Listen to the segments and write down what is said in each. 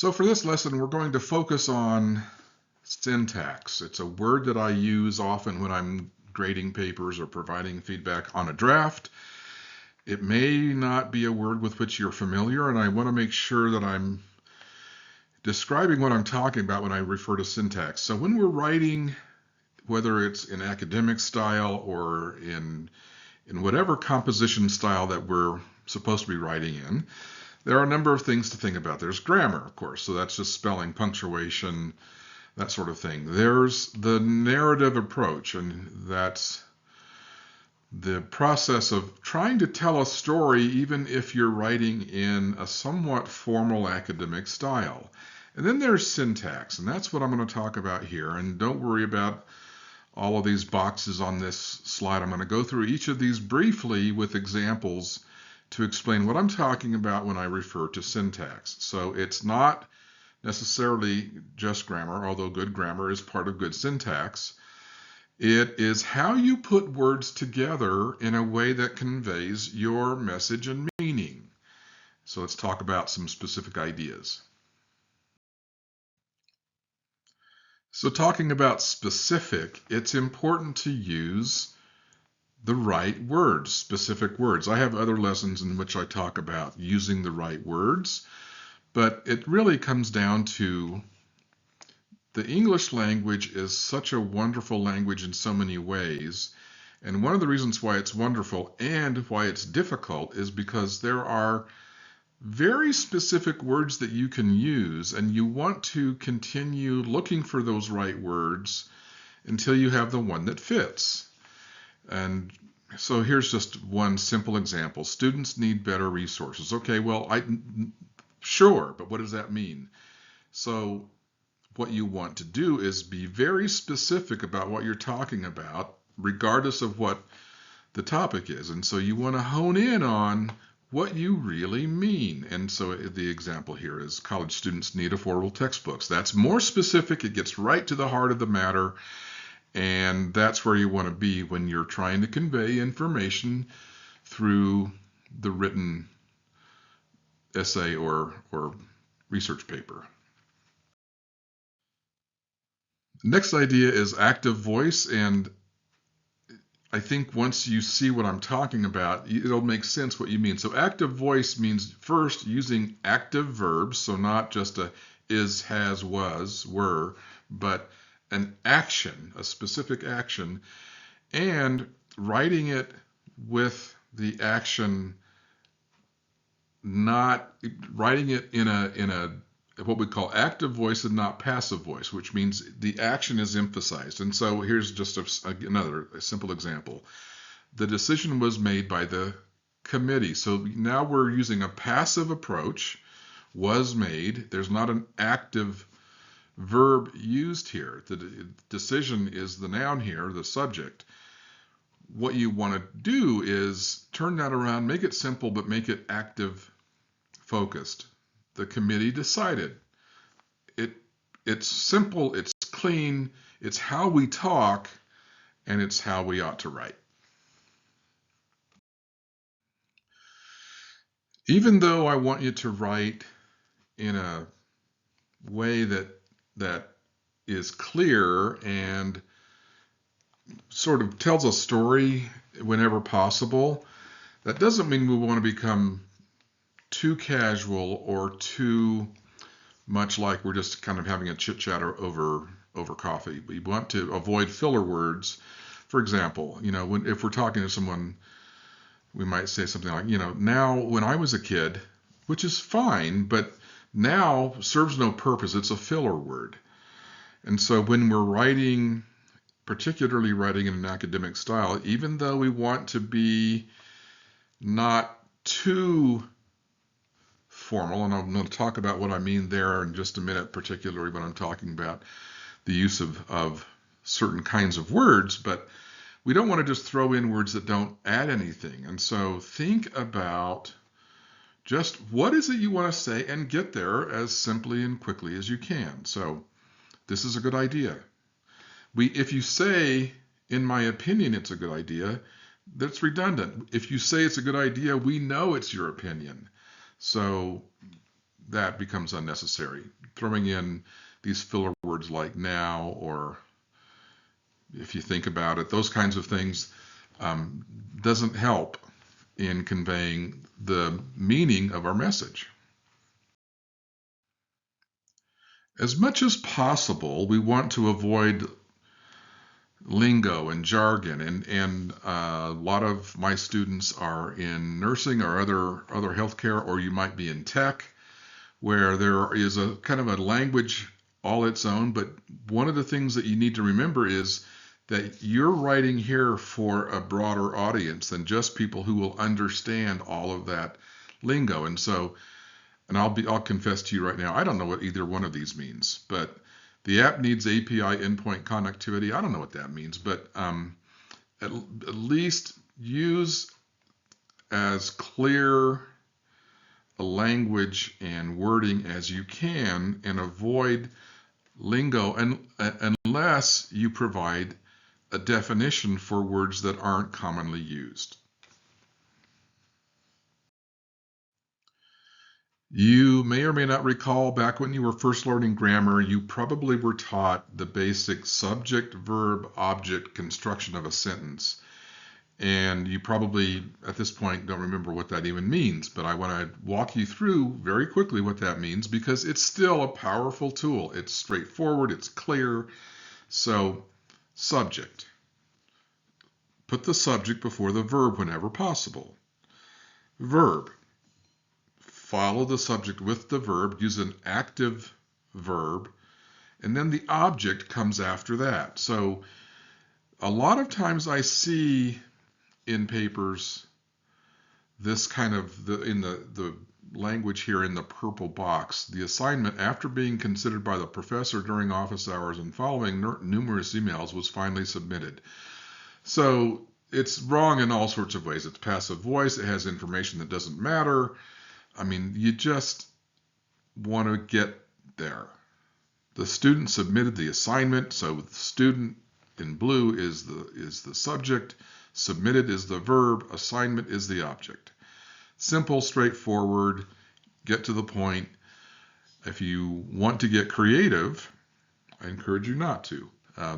So for this lesson, we're going to focus on syntax. It's a word that I use often when I'm grading papers or providing feedback on a draft. It may not be a word with which you're familiar, and I want to make sure that I'm describing what I'm talking about when I refer to syntax. So when we're writing, whether it's in academic style or in whatever composition style that we're supposed to be writing in, there are a number of things to think about. There's grammar, of course, so that's just spelling, punctuation, that sort of thing. There's the narrative approach, and that's the process of trying to tell a story even if you're writing in a somewhat formal academic style. And then there's syntax, and that's what I'm going to talk about here. And don't worry about all of these boxes on this slide. I'm going to go through each of these briefly with examples to explain what I'm talking about when I refer to syntax. So it's not necessarily just grammar, although good grammar is part of good syntax. It is how you put words together in a way that conveys your message and meaning. So let's talk about some specific ideas. So talking about specific, it's important to use the right words, specific words. I have other lessons in which I talk about using the right words, but it really comes down to the English language is such a wonderful language in so many ways. And one of the reasons why it's wonderful and why it's difficult is because there are very specific words that you can use, and you want to continue looking for those right words until you have the one that fits. And so here's just one simple example. Students need better resources. Okay, well, sure, but what does that mean? So what you want to do is be very specific about what you're talking about, regardless of what the topic is. And so you want to hone in on what you really mean. And so the example here is college students need affordable textbooks. That's more specific. It gets right to the heart of the matter. And that's where you want to be when you're trying to convey information through the written essay or research paper. Next idea is active voice, and I think once you see what I'm talking about, it'll make sense what you mean. So active voice means first using active verbs, so not just a is, has, was, were, but an action, a specific action, and writing it with the action, not writing it in a what we call active voice and not passive voice, which means the action is emphasized. And so here's just another simple example. The decision was made by the committee. So now we're using a passive approach, was made. There's not an active verb used here. The decision is the noun here, the subject. What you want to do is turn that around, make it simple, but make it active focused. The committee decided. It's simple, it's clean, it's how we talk, and it's how we ought to write. Even though I want you to write in a way that is clear and sort of tells a story whenever possible, that doesn't mean we want to become too casual or too much like we're just kind of having a chit chat over coffee. We want to avoid filler words. For example, if we're talking to someone, we might say something like, now when I was a kid, which is fine, but now serves no purpose. It's a filler word. And so when we're writing, particularly writing in an academic style, even though we want to be not too formal, and I'm going to talk about what I mean there in just a minute, particularly when I'm talking about the use of certain kinds of words, but we don't want to just throw in words that don't add anything. And so think about just what is it you want to say and get there as simply and quickly as you can. So this is a good idea. If you say, in my opinion, it's a good idea, that's redundant. If you say it's a good idea, we know it's your opinion. So that becomes unnecessary. Throwing in these filler words like now, or if you think about it, those kinds of things doesn't help in conveying the meaning of our message. As much as possible, we want to avoid lingo and jargon, and a lot of my students are in nursing or other healthcare, or you might be in tech, where there is a kind of a language all its own. But one of the things that you need to remember is that you're writing here for a broader audience than just people who will understand all of that lingo. And I'll confess to you right now, I don't know what either one of these means, but the app needs API endpoint connectivity. I don't know what that means, but at least use as clear a language and wording as you can, and avoid lingo unless you provide a definition for words that aren't commonly used. You may or may not recall, back when you were first learning grammar, you probably were taught the basic subject, verb, object construction of a sentence. And you probably, at this point, don't remember what that even means. But I want to walk you through very quickly what that means, because it's still a powerful tool. It's straightforward, it's clear. So, subject. Put the subject before the verb whenever possible. Verb. Follow the subject with the verb, use an active verb, and then the object comes after that. So a lot of times I see in papers this kind of, in the language here in the purple box, the assignment, after being considered by the professor during office hours and following numerous emails, was finally submitted. So it's wrong in all sorts of ways. It's passive voice, it has information that doesn't matter. I mean, you just want to get there. The student submitted the assignment, so the student in blue is the subject, submitted is the verb, assignment is the object. Simple, straightforward, get to the point. If you want to get creative, I encourage you not to.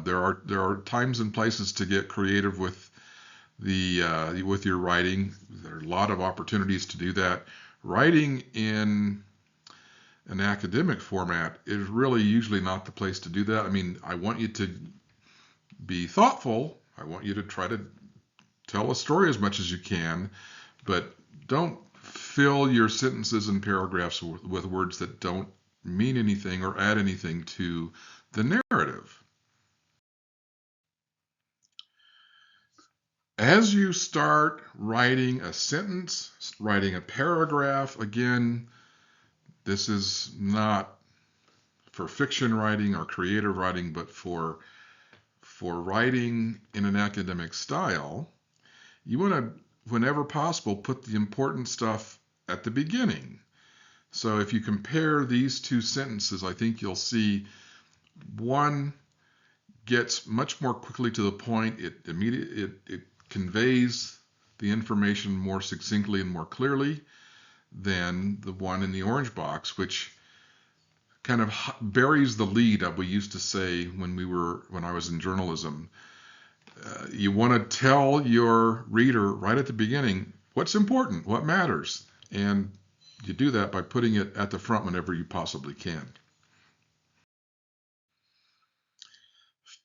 There are times and places to get creative with your writing. There are a lot of opportunities to do that. Writing in an academic format is really usually not the place to do that. I mean, I want you to be thoughtful. I want you to try to tell a story as much as you can, but don't fill your sentences and paragraphs with words that don't mean anything or add anything to the narrative. As you start writing a sentence, writing a paragraph, again, this is not for fiction writing or creative writing, but for writing in an academic style, you want to, whenever possible, put the important stuff at the beginning. So if you compare these two sentences, I think you'll see one gets much more quickly to the point. It conveys the information more succinctly and more clearly than the one in the orange box, which kind of buries the lead, we used to say when I was in journalism. You want to tell your reader right at the beginning what's important, what matters, and you do that by putting it at the front whenever you possibly can.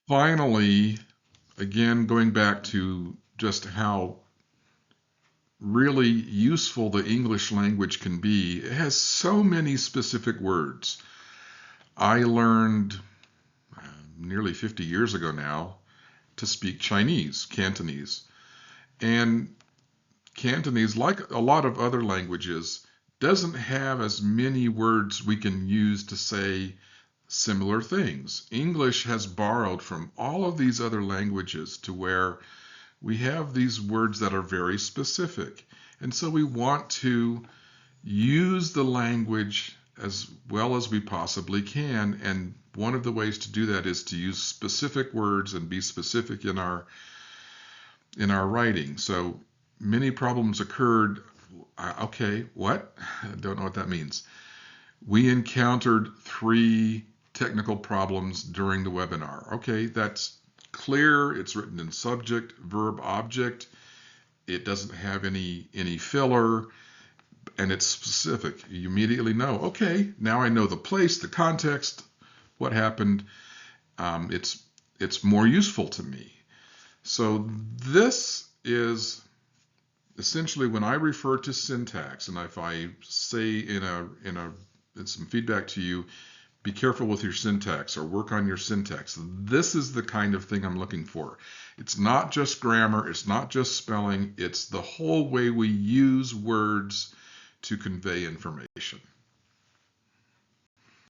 Finally, again, going back to just how really useful the English language can be, it has so many specific words. I learned nearly 50 years ago now to speak Chinese, Cantonese. And Cantonese, like a lot of other languages, doesn't have as many words we can use to say similar things. English has borrowed from all of these other languages to where we have these words that are very specific. And so we want to use the language as well as we possibly can. And one of the ways to do that is to use specific words and be specific in our writing. So many problems occurred. Okay, what? I don't know what that means. We encountered 3 technical problems during the webinar. Okay, that's clear. It's written in subject, verb, object. It doesn't have any filler, and it's specific. You immediately know, okay, now I know the place, the context, what happened. It's more useful to me. So this is essentially when I refer to syntax, and if I say in some feedback to you, be careful with your syntax or work on your syntax. This is the kind of thing I'm looking for. It's not just grammar, it's not just spelling, it's the whole way we use words to convey information.